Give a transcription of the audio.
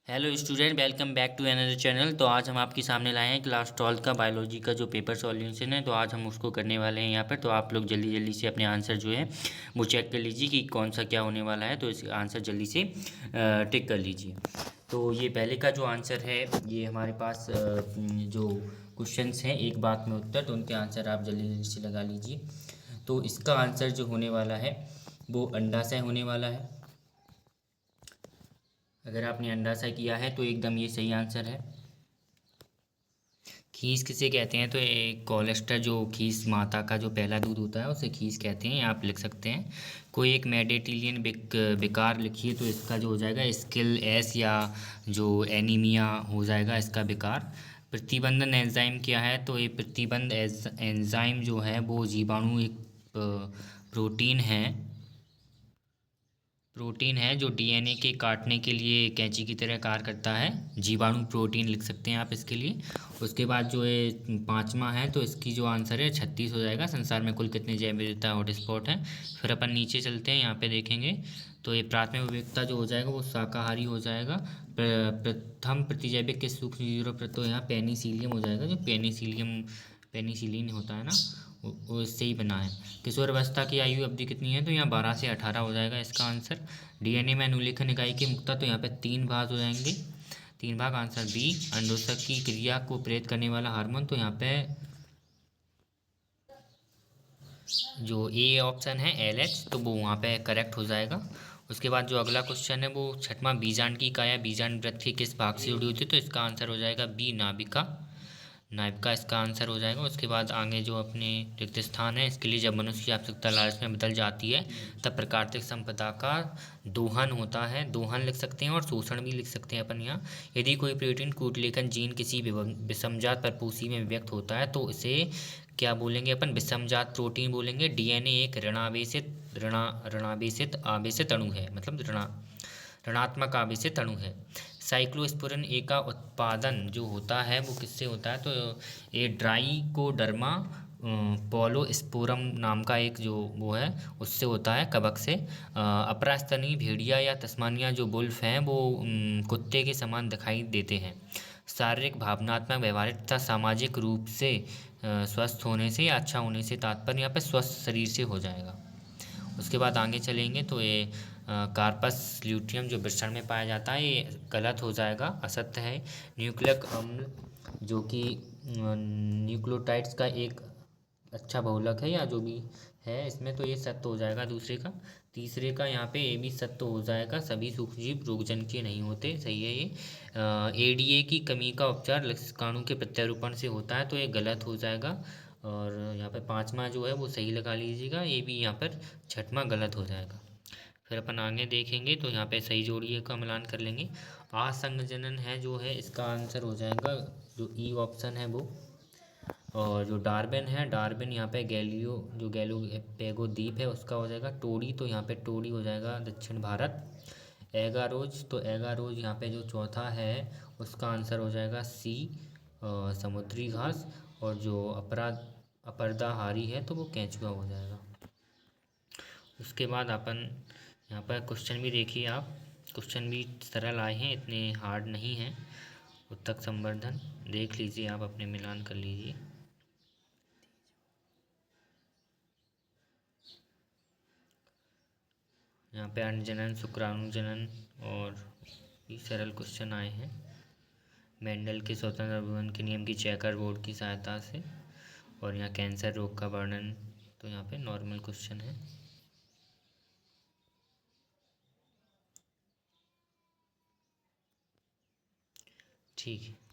Hello student, welcome back to another channel. तो आज हम आपके सामने लाए हैं क्लास 12 का बायोलॉजी का जो पेपर सॉल्यूशन है। तो आज हम उसको करने वाले हैं यहाँ पर। तो आप लोग जल्दी जल्दी से अपने आंसर जो है वो चेक कर लीजिए कि कौन सा क्या होने वाला है। तो इस आंसर जल्दी से टिक कर लीजिए। तो ये पहले का जो आंसर है, ये हमारे पास जो क्वेश्चंस हैं एक बात में उत्तर, तो उनके आंसर आप जल्दी जल्दी से लगा लीजिए। तो इसका आंसर जो होने वाला है वो अंडाशय होने वाला है। अगर आपने अंडाशय किया है तो एकदम ये सही आंसर है। खीस किसे कहते हैं? तो एक कोलेस्टर, जो खीस माता का जो पहला दूध होता है उसे खीस कहते हैं, आप लिख सकते हैं। कोई एक मेडिटेरियन विकार लिखिए तो इसका जो हो जाएगा स्किल एस, या जो एनीमिया हो जाएगा इसका विकार। प्रतिबंधन एंजाइम क्या है? तो ये प्रतिबंध एंजाइम जो है वो जीवाणु एक प्रोटीन है जो डीएनए के काटने के लिए कैंची की तरह कार्य करता है। जीवाणु प्रोटीन लिख सकते हैं आप इसके लिए। उसके बाद जो है पांचवा है, तो इसकी जो आंसर है 36 हो जाएगा। संसार में कुल कितने जैव विविधता हॉटस्पॉट हैं? फिर अपन नीचे चलते हैं, यहाँ पे देखेंगे तो ये प्राथमिक विविधता जो हो जाएगा वो शाकाहारी हो जाएगा। प्रथम प्रतिजैविक के सूक्ष्म जीरो पर, तो यहाँ पेनिसिलियम हो जाएगा। जो पेनिसिलिन होता है ना, वो इससे ही बना है। किशोर अवस्था की आयु अवधि कितनी है? तो यहाँ 12 से 18 हो जाएगा इसका आंसर। डीएनए में अनुलेखन इकाई की मुक्ता, तो यहाँ पे 3 भाग हो जाएंगे, 3 भाग। Answer B. अंडोत्सर्ग की क्रिया को प्रेरित करने वाला हार्मोन, तो यहाँ पे जो ए ऑप्शन है LH, तो वो वहाँ पे करेक्ट हो जाएगा। उसके बाद जो अगला क्वेश्चन है वो छठवां, बीजांड की काया बीजांड वृत्त के किस भाग से जुड़ी होती है? तो इसका आंसर हो जाएगा बी, नाभिका। नाभिका इसका आंसर हो जाएगा। उसके बाद आगे जो अपने रिक्त स्थान है, इसके लिए जब मनुष्य की आवश्यकता लालच में बदल जाती है तब प्राकृतिक संपदा का दोहन होता है। दोहन लिख सकते हैं और शोषण भी लिख सकते हैं अपन यहाँ। यदि कोई प्रोटीन कूटलेखन जीन किसी विषमजात परपोषी में व्यक्त होता है तो इसे क्या बोलेंगे अपन? विषमजात प्रोटीन बोलेंगे। डीएनए एक ऋणावेशित आवेशित अणु है, मतलब ऋणात्मक आवेशित अणु है। साइक्लोस्पोरिन ए का उत्पादन जो होता है वो किससे होता है? तो ये ड्राइकोडर्मा पोलोस्पोरम नाम का एक जो वो है उससे होता है, कवक से। अपरास्तनीय भेड़िया या तस्मानिया जो बुल्फ हैं वो कुत्ते के समान दिखाई देते हैं। शारीरिक, भावनात्मक, व्यवहारिक तथा सामाजिक रूप से स्वस्थ होने से या अच्छा होने से तात्पर्य यहाँ पे स्वस्थ शरीर से हो जाएगा। उसके बाद आगे चलेंगे तो ये कार्पस ल्यूटियम जो वृषण में पाया जाता है, ये गलत हो जाएगा, असत्य है। न्यूक्लिक अम्ल जो कि न्यूक्लियोटाइड्स का एक अच्छा बहुलक है या जो भी है इसमें, तो ये सत्य हो जाएगा दूसरे का। तीसरे का यहाँ पे ए भी सत्य हो जाएगा। सभी सूक्ष्मजीव रोगजनकीय नहीं होते, सही है ये। एडीए की कमी का उपचार लक्षणाणु के प्रत्यारोपण से होता है, तो ये गलत हो जाएगा। और यहाँ पे पांचवा जो है वो सही लगा लीजिएगा, ये भी यहाँ पर छठवां गलत हो जाएगा। फिर अपन आगे देखेंगे तो यहाँ पे सही जोड़िए का मिलान कर लेंगे। असंजनन है जो है इसका आंसर हो जाएगा जो ई ऑप्शन है वो। और जो डार्विन है, डार्विन यहाँ पे गैलोपेगो द्वीप है उसका हो जाएगा। टोडी, तो यहाँ पे टोडी हो जाएगा दक्षिण भारत। एगारोज, तो एगारोज यहाँ पे जो चौथा है उसका आंसर हो जाएगा सी, समुद्री घास। और जो अपरदाहारी है तो वो केंचुआ हो जाएगा। उसके बाद अपन यहाँ पर क्वेश्चन भी देखिए आप, क्वेश्चन भी सरल आए हैं, इतने हार्ड नहीं हैं। उत्तक संवर्धन देख लीजिए आप, अपने मिलान कर लीजिए। यहाँ पे अंडजनन, शुक्राणुजनन और भी सरल क्वेश्चन आए हैं। मेंडल के स्वतंत्र अभिवन के नियम की चेकर बोर्ड की सहायता से। और यहाँ कैंसर रोग का वर्णन, तो यहाँ पे नॉर्मल क्वेश्चन है। ठीक है।